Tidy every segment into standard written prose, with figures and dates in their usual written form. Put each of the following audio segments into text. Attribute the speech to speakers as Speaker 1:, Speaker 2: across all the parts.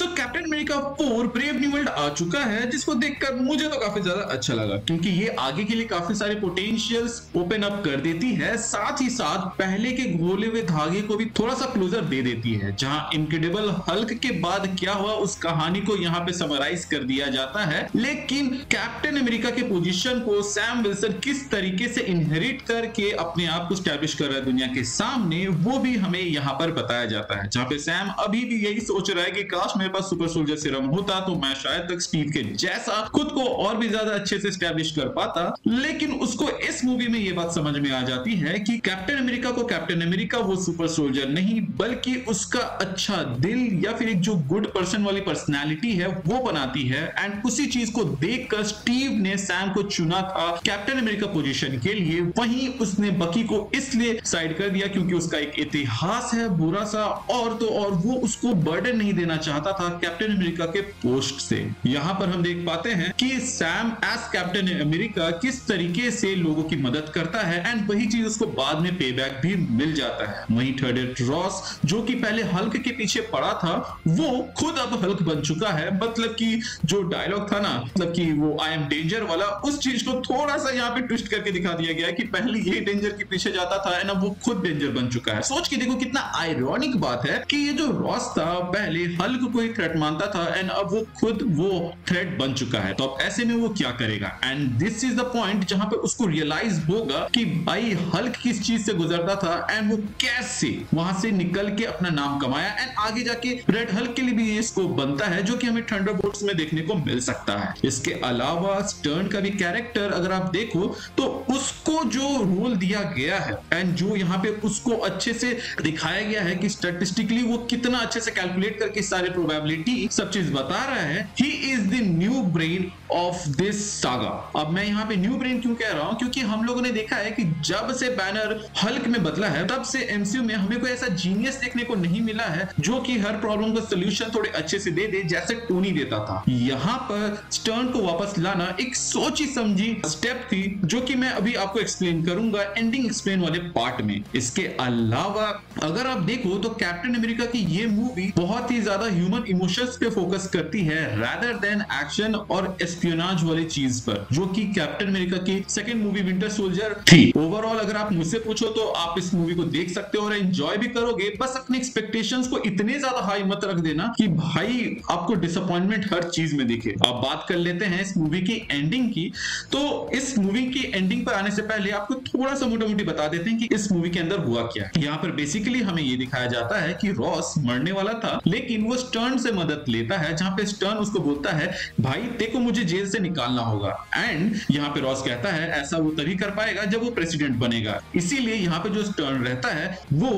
Speaker 1: सो Captain America 4 brave new world आ चुका है, जिसको देखकर मुझे तो काफी ज्यादा अच्छा लगा क्योंकि ये आगे के लिए काफी सारे पोटेंशियल्स ओपन अप कर देती है। साथ ही साथ पहले के घोले हुए धागे को भी थोड़ा सा क्लोजर दे देती है। जहां इनक्रेडिबल हल्क के बाद क्या हुआ उस कहानी को यहाँ पे समराइज कर दिया जाता है, लेकिन कैप्टन अमेरिका के पोजीशन को सैम विल्सन किस तरीके से इनहेरिट करके अपने आप को स्टैब्लिश कर रहा है दुनिया के सामने, वो भी हमें यहाँ पर बताया जाता है। जहां पे सैम अभी भी यही सोच रहा है कि काश मेरे पास सुपर सोल्जर सीरम होता तो मैं शायद तक स्टीव के जैसा खुद को और भी ज्यादा अच्छे से स्टैब्लिश कर पाता। लेकिन उसको इस मूवी में ये बात समझ में आ जाती है कि कैप्टन अमेरिका को कैप्टन अमेरिका वो सुपर सोल्जर नहीं बल्कि उसका अच्छा दिल या फिर एक जो गुड पर्सन वाली पर्सनैलिटी है वो बनाती है। एंड उसी चीज को देखकर स्टीव ने सैम को चुना था कैप्टन अमेरिका पोजीशन के लिए। वहीं उसने बकी को इसलिए साइड कर दिया क्योंकि उसका एक इतिहास है बुरा सा, और तो और वो उसको बर्डन नहीं देना चाहता था कैप्टन अमेरिका के पोस्ट से। यहाँ पर हम देख पाते हैं कि सैम एज कैप्टन अमेरिका किस तरीके से लोगों की मदद करता है एंड वही चीज उसको बाद में पे बैक भी मिल जाता है। वहीं थर्ड एड रॉस जो कि पहले हल्क के पीछे पड़ा था वो खुद अब हल्क बन चुका है। मतलब कि जो डायलॉग था ना, मतलब कि वो आई एम डेंजर वाला, उस चीज को थोड़ा सा यहाँ पे ट्विस्ट करके दिखा दिया गया है कि पहले ये डेंजर के पीछे जाता था एंड अब वो खुद डेंजर बन चुका है। सोच के देखो कितना आयरॉनिक बात है कि ये जो रॉस था पहले हल्क को एक थ्रेट मानता था एंड अब वो खुद वो थ्रेट बन चुका है। तो अब ऐसे में वो क्या करेगा? And this is the point जहां पे उसको रियलाइज होगा कि भाई हल्क किस चीज से गुजरता था एंड वो कैसे वहां से निकल के अपना नाम कमाया एंड आगे जाके रेड हल्क के लिए भी ये स्कोप बनता है जो कि हमें थंडरबोल्ट्स में देखने को मिल सकता है। इसके अलावा स्टर्न का भी कैरेक्टर अगर आप देखो तो उसको जो रोल दिया गया है एंड जो यहाँ पे उसको अच्छे से दिखाया गया है कि स्टैटिस्टिकली वो कितना अच्छे से कैलकुलेट करके सारे प्रोबेबिलिटी सब चीज बता रहा है। He is the new brain of this saga. अब मैं यहाँ पे न्यू ब्रेन क्यों कह रहा हूं, क्योंकि हम लोगों ने देखा है कि जब से बैनर हल्क में बदला है तब से एमसीयू में हमें कोई ऐसा जीनियस देखने को नहीं मिला है जो कि हर प्रॉब्लम का सोल्यूशन थोड़े अच्छे से दे दे जैसे टोनी देता था। यहाँ पर स्टर्न को वापस लाना एक सोची समझी स्टेप थी जो कि मैं अभी आपको एक्सप्लेन करूंगा एंडिंग एक्सप्लेन वाले पार्ट में। इसके अलावा अगर आप देखो तो कैप्टन अमेरिका की ये मूवी बहुत ही ज्यादा ह्यूमन इमोशंस पे फोकस करती है रादर देन एक्शन और एस्पियोनाज वाली चीज पर, जो कि कैप्टन अमेरिका की सेकंड मूवी विंटर सोल्जर थी। ओवरऑल अगर आप मुझसे पूछो तो आप इस मूवी को देख सकते हो और एंजॉय भी करोगे। बस अपने एक्सपेक्टेशंस को इतने ज्यादा हाई मत रख देना कि भाई आपको डिसअपॉइंटमेंट हर चीज में दिखे। अब बात कर लेते हैं इस मूवी की एंडिंग की। तो इस मूवी की एंडिंग पर आने से पहले आपको थोड़ा सा मोटा मोटी बता देते हैं कि इस मूवी के अंदर हुआ क्या। यहाँ पर बेसिकली हमें ये दिखाया जाता है कि रॉस मरने वाला था लेकिन वो स्टर्न से मदद लेता है, जहां पे स्टर्न उसको बोलता है भाई तेको मुझे जेल से निकालना होगा। एंड यहाँ पे रॉस कहता है ऐसा वो तभी कर पाएगा जब वो प्रेसिडेंट बनेगा। इसीलिए यहाँ पे जो स्टर्न रहता है वो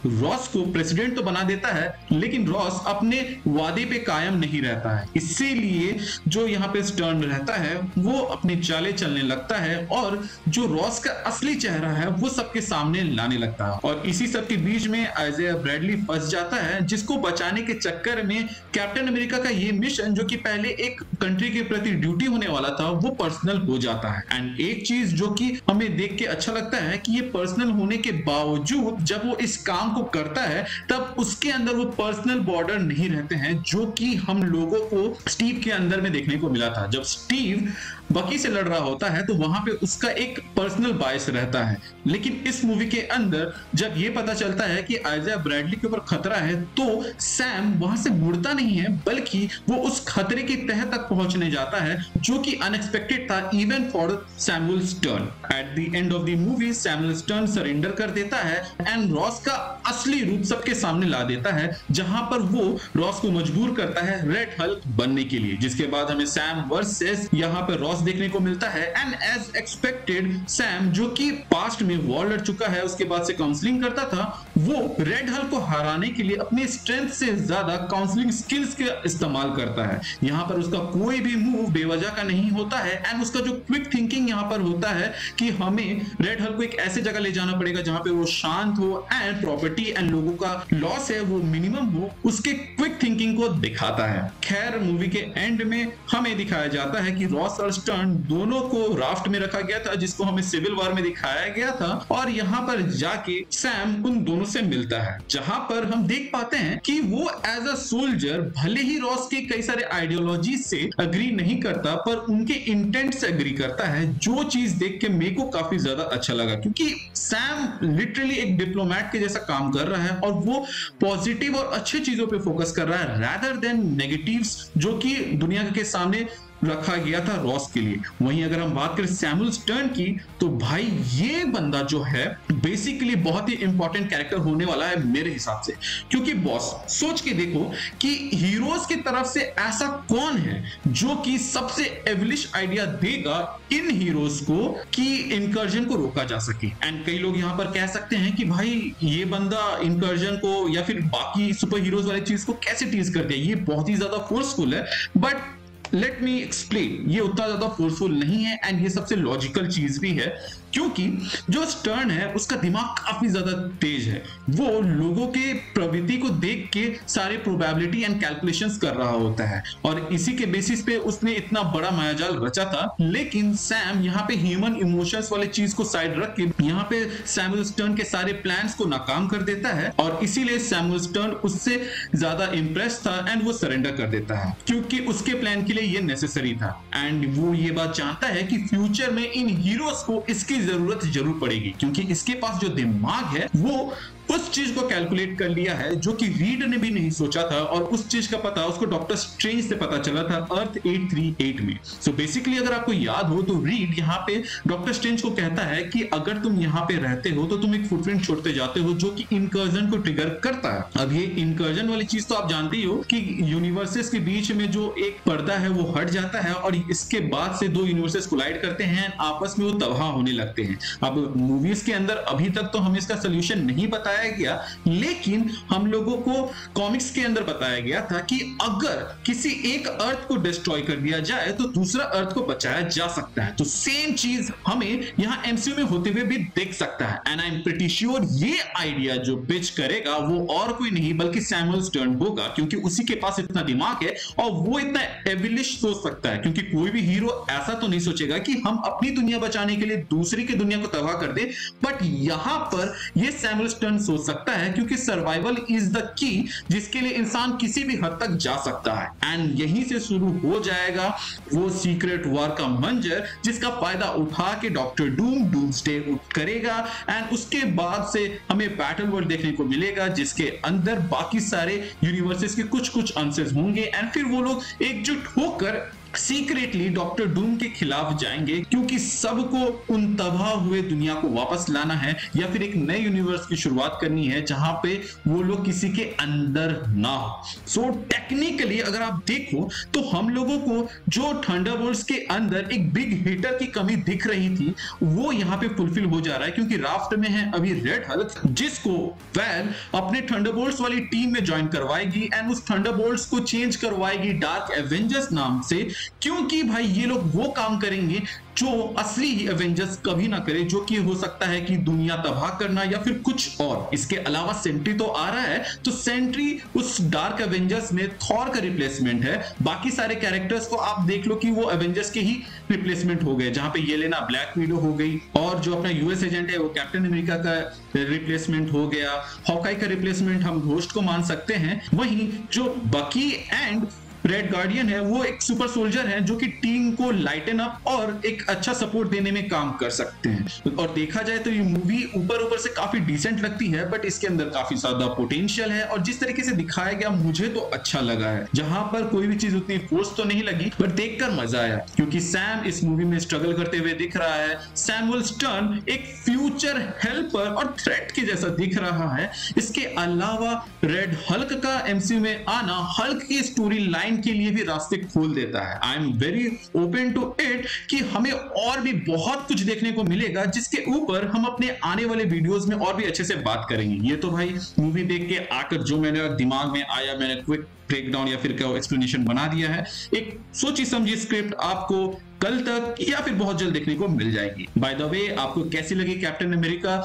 Speaker 1: रॉस को प्रेसिडेंट तो बना देता है लेकिन रॉस अपने वादे पे कायम नहीं रहता है। इसीलिए जो यहाँ पे स्टर्न रहता है वो अपनी चालें चलने लगता है और जो रॉस का असली चेहरा है वो सबके सामने लाने लगता है। और इसी सब के बीच में आइज़ाया ब्रैडली फंस जाता है, जिसको बचाने के चक्कर में कैप्टन अमेरिका का ये मिशन जो कि पहले एक कंट्री के प्रति ड्यूटी होने वाला था वो पर्सनल हो जाता है। एंड एक चीज जो कि हमें देख के अच्छा लगता है कि ये पर्सनल होने के बावजूद जब वो इस काम को करता है तब उसके अंदर वो पर्सनल बॉर्डर नहीं रहते हैं जो कि हम लोगों को स्टीव के अंदर में देखने को मिला था। जब स्टीव बकी से लड़ रहा होता है तो वहां पे उसका एक पर्सनल बायस रहता है, लेकिन इस मूवी के अंदर जब ये पता चलता है कि आइज़ाया ब्रैडली के ऊपर खतरा है तो सैम वहां से मुड़ता नहीं है बल्कि वो उस खतरे की तह तक पहुंचने जाता है जो कि अनएक्सपेक्टेड था even for Samuel stern. At the end of the movie Samuel stern surrender कर देता है एंड रॉस का असली रूप सबके सामने ला देता है, जहां पर वो रॉस को मजबूर करता है रेड हल्क बनने के लिए। जिसके बाद हमें सैम वर्सेस यहाँ पर रॉस देखने को मिलता है एंड एज एक्सपेक्टेड सैम जो कि पास्ट में वॉर लड़ चुका है उसके बाद से काउंसलिंग करता था, वो रेड हल्क को हराने के लिए अपनी स्ट्रेंथ से ज्यादा काउंसलिंग स्किल्स का इस्तेमाल करता है। यहाँ पर उसका कोई भी मूव बेवजह का नहीं होता है एंड उसका जो क्विक थिंकिंग यहाँ पर होता है कि हमें रेड हल्क को एक ऐसे जगह ले जाना पड़ेगा जहां पे वो शांत हो एंड प्रॉपर्टी एंड लोगों का लॉस है वो मिनिमम हो, उसके क्विक थिंकिंग को दिखाता है। खैर मूवी के एंड में हमें दिखाया जाता है कि रॉस और स्टर्न दोनों को राफ्ट में रखा गया था जिसको हमें सिविल वॉर में दिखाया गया था और यहाँ पर जाके सैम उन दोनों से मिलता है, जहां पर हम देख पाते हैं कि वो एज अ सोल्जर भले ही रॉस के कई सारे आइडियोलॉजी से अग्री नहीं करता, पर उनके इंटेंट से अग्री करता है, जो चीज देख के मेरे को काफी ज्यादा अच्छा लगा, क्योंकि सैम लिटरली एक डिप्लोमेट के जैसा काम कर रहा है और वो पॉजिटिव और अच्छी चीजों पे फोकस कर रहा है रादर देन नेगेटिव्स जो कि दुनिया के सामने रखा गया था रॉस के लिए। वहीं अगर हम बात करें सैमुअल स्टर्न की, तो भाई ये बंदा जो है बेसिकली बहुत ही इंपॉर्टेंट कैरेक्टर होने वाला है मेरे हिसाब से, क्योंकि बॉस सोच के देखो कि हीरोज की तरफ से ऐसा कौन है जो कि सबसे एविलिश आइडिया देगा इन हीरोज को कि इनकर्जन को रोका जा सके। एंड कई लोग यहां पर कह सकते हैं कि भाई ये बंदा इनकर्जन को या फिर बाकी सुपर हीरोज वाली चीज को कैसे टीज कर दिया, ये बहुत ही ज्यादा फोर्सफुल है। बट लेट मी एक्सप्लेन, ये उतना ज्यादा फोर्सफुल नहीं है एंड ये सबसे लॉजिकल चीज भी है, क्योंकि जो स्टर्न है उसका दिमाग काफी ज्यादा तेज है। वो लोगों के प्रवृत्ति को देख के सारे प्रोबेबिलिटी एंड कैलकुलेशंस कर रहा होता है और इसी के बेसिस पे उसने इतना बड़ा मायाजाल रचा था। लेकिन सैम यहाँ पे ह्यूमन इमोशंस वाले चीज को साइड रख के यहाँ पे सैमुअल स्टर्न के सारे प्लान्स को नाकाम कर देता है और इसीलिए सैमुअल स्टर्न उससे ज्यादा इंप्रेस था एंड वो सरेंडर कर देता है, क्योंकि उसके प्लान के लिए ये नेसेसरी था। एंड वो ये बात जानता है कि फ्यूचर में इन हीरोज को इसकी जरूरत जरूर पड़ेगी, क्योंकि इसके पास जो दिमाग है वो उस चीज को कैलकुलेट कर लिया है जो कि रीड ने भी नहीं सोचा था, और उस चीज का पता उसको डॉक्टर स्ट्रेंज से पता चला था अर्थ 838 में। सो बेसिकली अगर आपको याद हो तो रीड यहाँ पे डॉक्टर स्ट्रेंज को कहता है कि अगर तुम यहाँ पे रहते हो तो तुम एक फुटप्रिंट छोड़ते जाते हो जो कि इनकर्जन को ट्रिगर करता है। अब ये इनकर्जन वाली चीज तो आप जानते ही हो कि यूनिवर्सेस के बीच में जो एक पर्दा है वो हट जाता है और इसके बाद से दो यूनिवर्सेस कोलाइड करते हैं, आपस में वो तबाह होने लगते हैं। अब मूवीज के अंदर अभी तक तो हमें इसका सोल्यूशन नहीं बताया गया, लेकिन हम लोगों को कॉमिक्स के अंदर बताया गया था कि अगर किसी एक अर्थ को डिस्ट्रॉय कर दिया जाए तो दूसरा अर्थ को बचाया जा सकता है। तो सेम चीज हमें यहां एमसीयू में होते हुए भी देख सकता है and I am pretty sure ये आइडिया जो पिच करेगा वो और कोई नहीं बल्कि सैमुअल स्टर्न होगा, क्योंकि उसी के पास इतना दिमाग है और वो इतना एविलिश सोच सकता है, क्योंकि कोई भी हीरो ऐसा तो नहीं सोचेगा कि हम अपनी दुनिया बचाने के लिए दूसरी की दुनिया को तबाह कर दे। बट यहां पर ये सैमुअल स्टर्न सोच सकता है, क्योंकि सर्वाइवल इज द की जिसके लिए इंसान किसी भी हद तक जा सकता है। एंड यहीं से शुरू हो जाएगा वो सीक्रेट वॉर का मंजर जिसका फायदा उठा के डॉक्टर डूम डूम्सडे करेगा एंड उसके बाद से हमें बैटल वर्ल्ड देखने को मिलेगा जिसके अंदर बाकी सारे यूनिवर्सेस के कुछ कुछ आंसर्स होंगे एंड फिर वो लोग एकजुट होकर सीक्रेटली डॉक्टर डूम के खिलाफ जाएंगे, क्योंकि सबको उन तबाह हुए दुनिया को वापस लाना है या फिर एक नए यूनिवर्स की शुरुआत करनी है जहां पे वो लोग किसी के अंदर ना हो। सो टेक्निकली अगर आप देखो तो हम लोगों को जो थंडरबोल्ट्स के अंदर एक बिग हिटर की कमी दिख रही थी वो यहाँ पे फुलफिल हो जा रहा है, क्योंकि राफ्ट में है अभी रेड हल्क जिसको वेल अपने थंडरबोल्ट्स वाली टीम में ज्वाइन करवाएगी एंड उस थंडरबोल्ट्स को चेंज करवाएगी डार्क एवेंजर्स नाम से, क्योंकि भाई ये लोग वो काम करेंगे जो असली एवेंजर्स कभी ना करे, जो कि हो सकता है कि दुनिया तबाह करना या फिर कुछ और। इसके अलावा सेंट्री तो आ रहा है, तो सेंट्री उस डार्क एवेंजर्स में थॉर का रिप्लेसमेंट है। बाकी सारे कैरेक्टर्स को आप देख लो कि वो एवेंजर्स के ही रिप्लेसमेंट हो गए, जहां पे येलेना ब्लैक विडो हो गई और जो अपना यूएस एजेंट है वो कैप्टन अमेरिका का रिप्लेसमेंट हो गया, हॉकाई का रिप्लेसमेंट हम घोस्ट को मान सकते हैं। वहीं जो बकी एंड रेड गार्डियन है वो एक सुपर सोल्जर है जो कि टीम को लाइटन अप और एक अच्छा सपोर्ट देने में काम कर सकते हैं। और देखा जाए तो ये मूवी ऊपर से काफी डिसेंट लगती है, बट इसके अंदर काफी ज्यादा पोटेंशियल है और जिस तरीके से दिखाया गया मुझे तो अच्छा लगा है। जहां पर कोई भी चीज उतनी फोर्स तो नहीं लगी, बट देखकर मजा आया, क्योंकि सैम इस मूवी में स्ट्रगल करते हुए दिख रहा है। सैमुअल स्टर्न एक फ्यूचर हेल्पर और थ्रेट के जैसा दिख रहा है। इसके अलावा रेड हल्क का एमसीयू में आना हल्क की स्टोरी लाइन के लिए भी रास्ते खोल देता है। I am very open to it कि हमें और भी बहुत कुछ देखने को मिलेगा, जिसके ऊपर हम अपने आने वाले वीडियोस में और भी अच्छे से बात करेंगे। ये तो भाई मूवी देख के आकर जो मेरे दिमाग में आया मैंने क्विक ब्रेक डाउन या फिर एक्सप्लेनेशन बना दिया है। एक सोची समझी स्क्रिप्ट आपको कल तक या फिर बहुत जल्द देखने को मिल जाएगी। बाय द वे, आपको कैसी लगी कैप्टन अमेरिका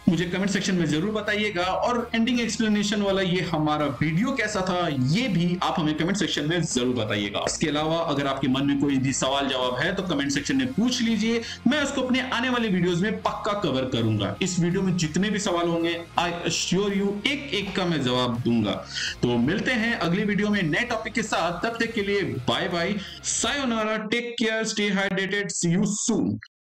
Speaker 1: मुझे कमेंट सेक्शन में जरूर बताइएगा, और एंडिंग एक्सप्लेनेशन वाला ये हमारा वीडियो कैसा था ये भी आप हमें कमेंट सेक्शन में जरूर बताइएगा। इसके अलावा अगर आपके मन में कोई भी सवाल जवाब है तो कमेंट सेक्शन में पूछ लीजिए, मैं उसको अपने आने वाले वीडियोस में पक्का कवर करूंगा। इस वीडियो में जितने भी सवाल होंगे आई अश्योर यू एक एक का मैं जवाब दूंगा। तो मिलते हैं अगली वीडियो में नए टॉपिक के साथ, तब तक के लिए bye bye, sayonara, take care, stay hydrated, see you soon.